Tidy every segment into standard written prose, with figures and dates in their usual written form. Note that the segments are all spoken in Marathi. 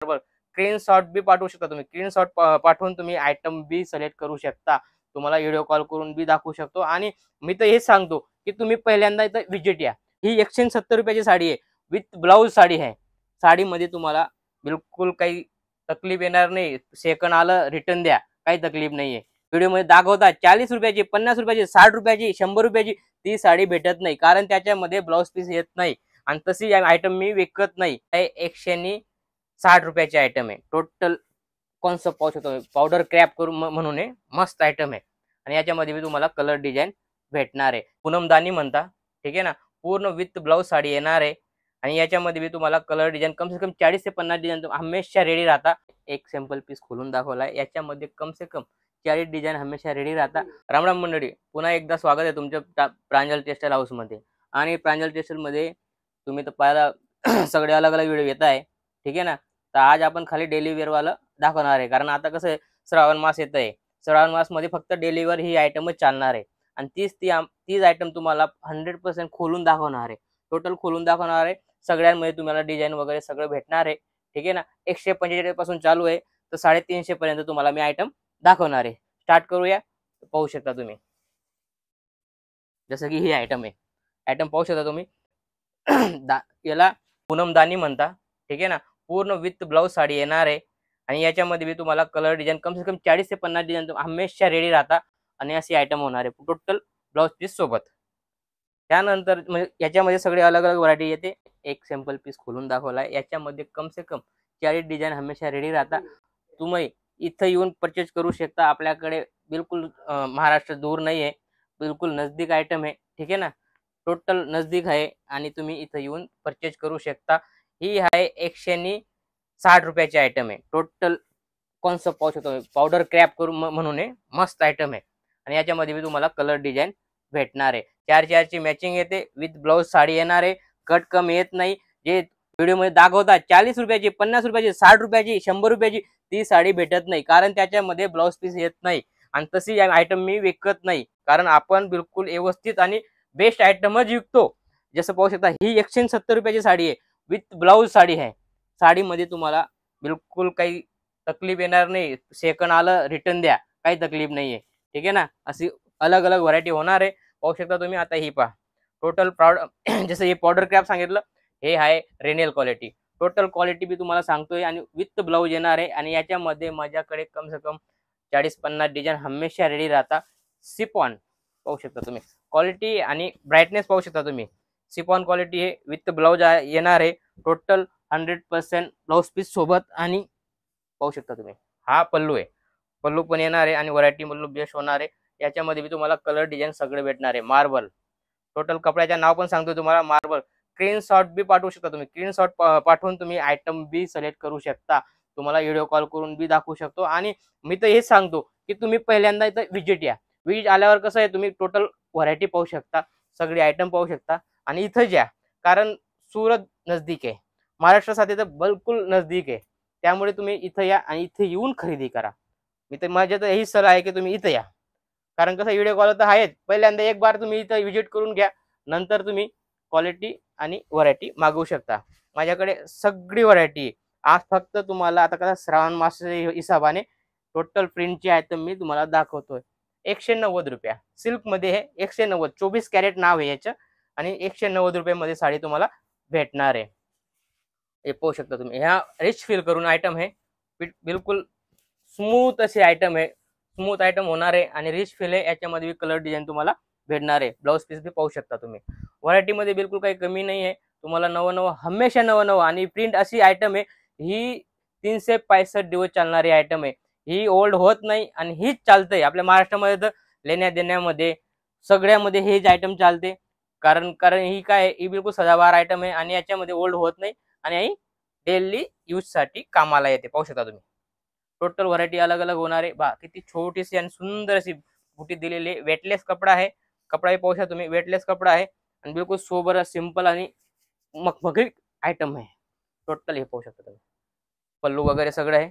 स्क्रीनशॉट बी पाठवू शकता तुम्ही, स्क्रीनशॉट पाठवून तुम्ही आयटम बी सिलेक्ट करू शकता। तुम्हाला व्हिडिओ कॉल करून बी दाखवू शकतो। आणि मी तर हेच सांगतो की तुम्ही पहिल्यांदा इथं व्हिजिट या। ही 170 रुपयाची साडी आहे, विथ ब्लाऊज साडी आहे। साडीमध्ये तुम्हाला बिलकुल काही तकलीफ येणार नाही। सेकंड आलं रिटर्न द्या, काही तकलीफ नाहीये। व्हिडिओमध्ये दाखवतात 40 रुपयाची, 50 रुपयाची, 60 रुपयाची, 100 रुपयाची, ती साडी भेटत नाही, कारण त्याच्यामध्ये ब्लाऊज पीस येत नाही। आणि तशी आयटम मी विकत नाही। 160 रुपयाची आयटम आहे। टोटल कॉन्सेप्ट पाहू शकतो, पावडर क्रॅप करून म्हणून मस्त आयटम आहे। आणि याच्यामध्ये मी तुम्हाला कलर डिझाईन भेटणार आहे। पूनमदानी म्हणता, ठीक आहे ना, पूर्ण विथ ब्लाऊज साडी येणार आहे। आणि याच्यामध्ये मी तुम्हाला कलर डिझाईन कम से कम 40 ते 50 डिझाईन हमेशा रेडी राहता। एक सॅम्पल पीस खोलून दाखवलाय, याच्यामध्ये कम से कम 40 डिझाईन हमेशा रेडी राहता। रामराम मंडळी, पुन्हा एकदा स्वागत आहे तुमच्या प्रांजल टेक्सटाईल हाऊस मध्ये। आणि प्रांजल टेक्सटाईल मध्ये तुम्ही तर पाहिला सगळे अलग अलग व्हिडिओ येत आहे, ठीक आहे ना। तर आज आपण खाली डेली वेअर वाला दाखवणार आहे, कारण आता कसं आहे, श्रावण मास येत आहे। श्रावण मास मध्ये फक्त डेली वेअर ही आयटमच चालणार आहे। आणि तीच आयटम तुम्हाला 100% खोलून दाखवणार आहे, टोटल खोलून दाखवणार आहे। सगळ्यांमध्ये तुम्हाला डिझाईन वगैरे सगळं भेटणार आहे, ठीक आहे ना। 145 पासून चालू आहे, तर 350 पर्यंत तुम्हाला मी आयटम दाखवणार आहे। स्टार्ट करूया। पाहू शकता तुम्ही, जसं की ही आयटम आहे। आयटम पाहू शकता तुम्ही याला पूनमदानी म्हणता, ठीक आहे ना। पूर्ण विथ ब्लाऊज साडी येणार आहे। आणि याच्यामध्ये मी तुम्हाला कलर डिझाईन कम से कम 40 ते 50 डिझाईन हमेशा रेडी राहता। आणि अशी आयटम होणार आहे टोटल ब्लाऊज पीस सोबत। त्यानंतर म्हणजे याच्यामध्ये सगळे अलग अलग व्हरायटी येते। एक सॅम्पल पीस खोलून दाखवलाय, याच्यामध्ये कम से कम 40 डिझाईन हमेशा रेडी राहता। तुम्ही इथं येऊन परचेस करू शकता। आपल्याकडे बिलकुल महाराष्ट्र दूर नाही आहे, बिलकुल नजदीक आयटम आहे, ठीक आहे ना। टोटल नजदीक आहे आणि तुम्ही इथं येऊन परचेस करू शकता। ही आहे 160 रुपयाची आयटम आहे। टोटल कॉन्सेप्ट पाहू शकतो, पावडर क्रॅप करून म्हणून मस्त आयटम आहे। आणि याच्यामध्ये मी तुम्हाला कलर डिझाईन भेटणार आहे। 4-4ची मॅचिंग येते, विथ ब्लाऊज साडी येणार आहे। कट कम येत नाही। जे व्हिडिओमध्ये दाखवतात 40 रुपयाची, 50 रुपयाची, 60 रुपयाची, 100 रुपयाची, ती साडी भेटत नाही, कारण त्याच्यामध्ये ब्लाऊज पीस येत नाही। आणि तशी आयटम मी विकत नाही, कारण आपण बिलकुल व्यवस्थित आणि बेस्ट आयटमच विकतो। जसं पाहू शकता, ही 170 रुपयाची साडी आहे, विथ ब्लाऊज साडी आहे। साडीमध्ये तुम्हाला बिलकुल काही तकलीफ येणार नाही। सेकंड आलं रिटर्न द्या, काही तकलीफ नाहीये, ठीक आहे ना। अशी अलग अलग व्हरायटी होणार आहे, पाहू शकता तुम्ही। आता ही पहा, टोटल जसं हे पावडर क्रॅप सांगितलं, हे आहे रेनियल क्वालिटी। टोटल क्वालिटी मी तुम्हाला सांगतोय, आणि विथ ब्लाऊज येणार आहे। आणि याच्यामध्ये माझ्याकडे कम से कम 40-50 डिझाईन हमेशा रेडी राहता। सिपॉन पाहू शकता तुम्ही, क्वालिटी आणि ब्राईटनेस पाहू शकता तुम्ही। सिपॉन क्वालिटी हे विथ ब्लाऊज येणार आहे, टोटल 100% ब्लाऊज पीस सोबत। आणि पाहू शकता तुम्ही, हा पल्लू आहे, पल्लू पण येणार आहे। आणि व्हरायटी पल्लू बेस्ट होणार आहे। याच्यामध्ये मी तुम्हाला कलर डिझाईन सगळे भेटणार आहे। मार्बल, टोटल कपड्याचं नाव पण सांगतो तुम्हाला, मार्बल। स्क्रीनशॉट बी पाठवू शकता तुम्ही, स्क्रीनशॉट पाठवून तुम्ही आयटम बी सिलेक्ट करू शकता। तुम्हाला व्हिडिओ कॉल करून बी दाखवू शकतो। आणि मी तर हेच सांगतो की तुम्ही पहिल्यांदा इथं व्हिजिट या। व्हिजिट आल्यावर कसं आहे, तुम्ही टोटल व्हरायटी पाहू शकता, सगळी आयटम पाहू शकता। आणि इथंच या, कारण सुरत नजदीक आहे, महाराष्ट्रासाठी तर बिलकुल नजदीक आहे। त्यामुळे तुम्ही इथं या आणि इथे येऊन खरेदी करा। मी तर माझ्या तर यही सल्ला आहे की तुम्ही इथं या, कारण कसं व्हिडिओ कॉल तर आहेच, पहिल्यांदा एक बार तुम्ही इथं व्हिजिट करून घ्या, नंतर तुम्ही क्वालिटी आणि व्हरायटी मागवू शकता। माझ्याकडे सगळी व्हरायटी आज फक्त तुम्हाला, आता कसं श्रावण मास हिसाबाने टोटल प्रिंटची आयटम मी तुम्हाला दाखवतोय। 190 रुपया सिल्क मध्ये हे 190, 24 कॅरेट नाव आहे याचं। आणि 190 रुपयामध्ये साडी तुम्हाला भेटणार आहे। हे पाहू शकता तुम्ही, ह्या रिच फील करून आयटम आहे, बिलकुल स्मूथ असे आयटम आहे, स्मूथ आयटम होणार आहे। आणि रिच फील आहे, याच्यामध्ये कलर डिझाईन तुम्हाला भेटणार आहे। ब्लाऊज पीस बी पाहू शकता तुम्ही, व्हरायटी मध्ये बिलकुल काही कमी नाही आहे। तुम्हाला नवं हमेशा नवं। आणि प्रिंट अशी आयटम आहे, ही 365 दिवस चालणारी आयटम आहे। ही ओल्ड होत नाही, आणि हीच चालते आपल्या महाराष्ट्रामध्ये। तर लेण्या देण्यामध्ये सगळ्यामध्ये हेच आयटम चालते, कारण ही काय, ही बिलकुल सदाबहार आयटम आहे। आणि याच्यामध्ये ओल्ड होत नाही, आणि ही डेली यूज साठी कामाला येते। पाहू शकता तुम्ही, टोटल व्हरायटी अलग अलग होणार आहे। बा किती छोटीशी आणि सुंदर अशी बुटी दिलेली, वेटलेस कपडा आहे। कपडा पाहू शकता तुम्ही, वेटलेस कपडा आहे। आणि बिलकुल सोबर सिंपल आणि मखमगी आयटम आहे। टोटल हे पाहू शकता तुम्ही, पल्लू वगैरे सगळं आहे।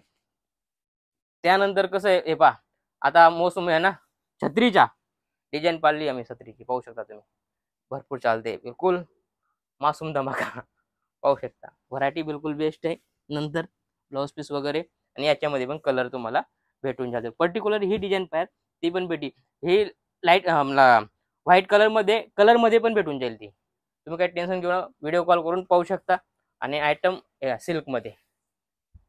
त्यानंतर कसं आहे, हे पहा, आता मोसम आहे ना, छत्रीच्या डिझाईन पाळली आम्ही छत्रीची, पाहू शकता तुम्ही, भरपूर चालते, बिलकुल मासूम धमाका। पाहू शकता, व्हरायटी बिलकुल बेस्ट आहे। नंतर ब्लाऊज पीस वगैरे, आणि याच्यामध्ये पण कलर तुम्हाला भेटून जाते. पर्टिक्युलर ही डिझाईन पाहिजे ती पण भेटी, ही लाईट व्हाईट कलरमध्ये पण भेटून जाईल ती. तुम्ही काही टेन्शन घेऊ नका, व्हिडिओ कॉल करून पाहू शकता. आणि आयटम सिल्कमध्ये,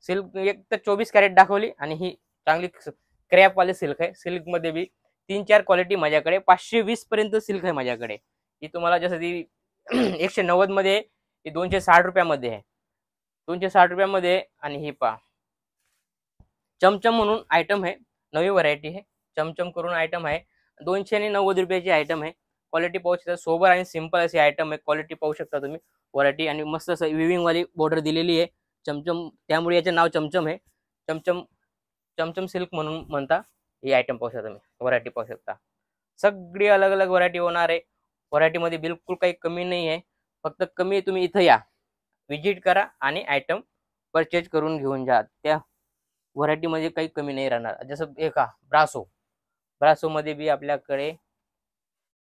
सिल्क एक तर 24 कॅरेट दाखवली, आणि ही चांगली क्रॅपवाली सिल्क आहे. सिल्कमध्ये बी 3-4 क्वालिटी माझ्याकडे, 520 पर्यंत सिल्क आहे माझ्याकडे. ही तुम्हाला जसं ती 190 मध्ये आहे, ही 260 रुपयामध्ये आहे. 260 रुपयामध्ये. आणि ही पहा, चमचम म्हणून आयटम आहे, नवी व्हरायटी आहे. चमचम करून आयटम आहे, 290 रुपयाची आयटम आहे. क्वालिटी पाहू शकता, सोबर आणि सिंपल अशी आयटम आहे. क्वालिटी पाहू शकता तुम्ही, व्हरायटी. आणि मस्त असं विविंग वाली बॉर्डर दिलेली आहे. चमचम, त्यामुळे याचे नाव चमचम आहे. चमचम चमचम सिल्क म्हणून म्हणता. ही आयटम पाहू शकता तुम्ही, व्हरायटी पाहू शकता. सगळी अलग अलग व्हरायटी होणार आहे. व्हरायटीमध्ये बिलकुल काही कमी नाही आहे. फक्त कमी तुम्ही इथं या, विजिट करा आणि आयटम परचेज करून घेऊन जा. त्या व्हरायटीमध्ये काही कमी नाही राहणार. जसं एका ब्रासोमध्ये बी आपल्याकडे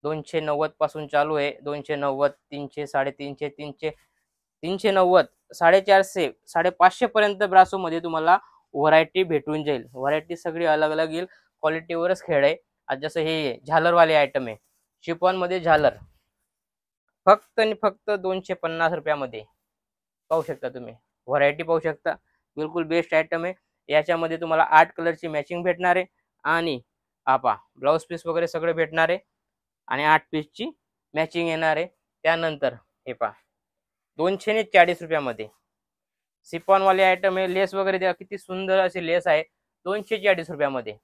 290 पासून चालू आहे. 290, 300, 350, 300, 390, 450, 550 पर्यंत ब्रासोमध्ये तुम्हाला व्हरायटी भेटून जाईल. व्हरायटी सगळी अलग अलग येईल, क्वालिटीवरच खेळ आहे. आज जसं हे झालरवाले आयटम आहे, शिफॉनमध्ये झालर, फक्त आणि फक्त 250 रुपयामध्ये पाहू शकता तुम्ही. व्हरायटी पाहू शकता, बिलकुल बेस्ट आयटम आहे. याच्यामध्ये तुम्हाला 8 कलरची मॅचिंग भेटणार आहे. आणि आपा ब्लाऊज पीस वगैरे सगळे भेटणार आहे. आणि 8 पीसची मॅचिंग येणार आहे. त्यानंतर हे पहा, 240 रुपयामध्ये सिफॉनवाले आयटम आहे. लेस वगैरे द्या, किती सुंदर अशी लेस आहे. 240 रुपयामध्ये,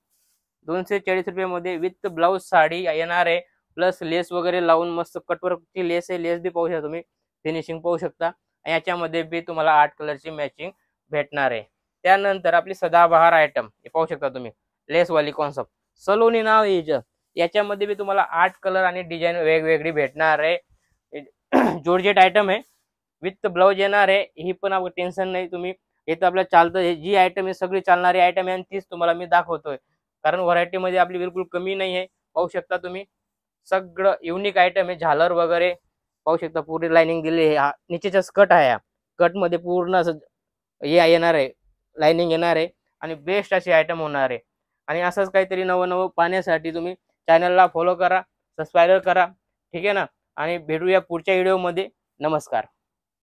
240 रुपयामध्ये विथ ब्लाऊज साडी येणार आहे. प्लस लेस वगैरे लावून मस्त कटवर्कची लेस आहे. लेस बी पाहू शकता तुम्ही, फिनिशिंग पाहू शकता. याच्यामध्ये बी तुम्हाला 8 कलरची मॅचिंग भेटणार आहे. त्यानंतर आपली सदाबहार आयटम हे पाहू शकता तुम्ही, लेसवाली कॉन्सेप्ट, सलोनी नाव आहे. याच्यामध्ये बी तुम्हाला 8 कलर आणि डिझाईन वेगवेगळी भेटणार आहे. जॉर्जेट आयटम आहे, विथ ब्लाऊज येणार आहे. ही पण आपण टेन्शन नाही, तुम्ही हे तर आपल्याला चालतं. जी आयटम आहे सगळी चालणारी आयटम आहे, आणि तीच तुम्हाला मी दाखवतोय. कारण व्हरायटीमध्ये आपली बिलकुल कमी नाही आहे. पाहू शकता तुम्ही, सगळं युनिक आयटम आहे. झालर वगैरे पाहू शकता, पूर्ण लाइनिंग दिली आहे. निचेचा स्कर्ट आहे, कटमध्ये पूर्ण असं हे येणार आहे, लाइनिंग येणार आहे. आणि बेस्ट अशी आयटम होणार आहे. आणि असंच काहीतरी नवं नवं पाहण्यासाठी तुम्ही चॅनलला फॉलो करा, सबस्क्राईब करा, ठीक आहे ना. आणि भेटूया पुढच्या व्हिडिओमध्ये. नमस्कार.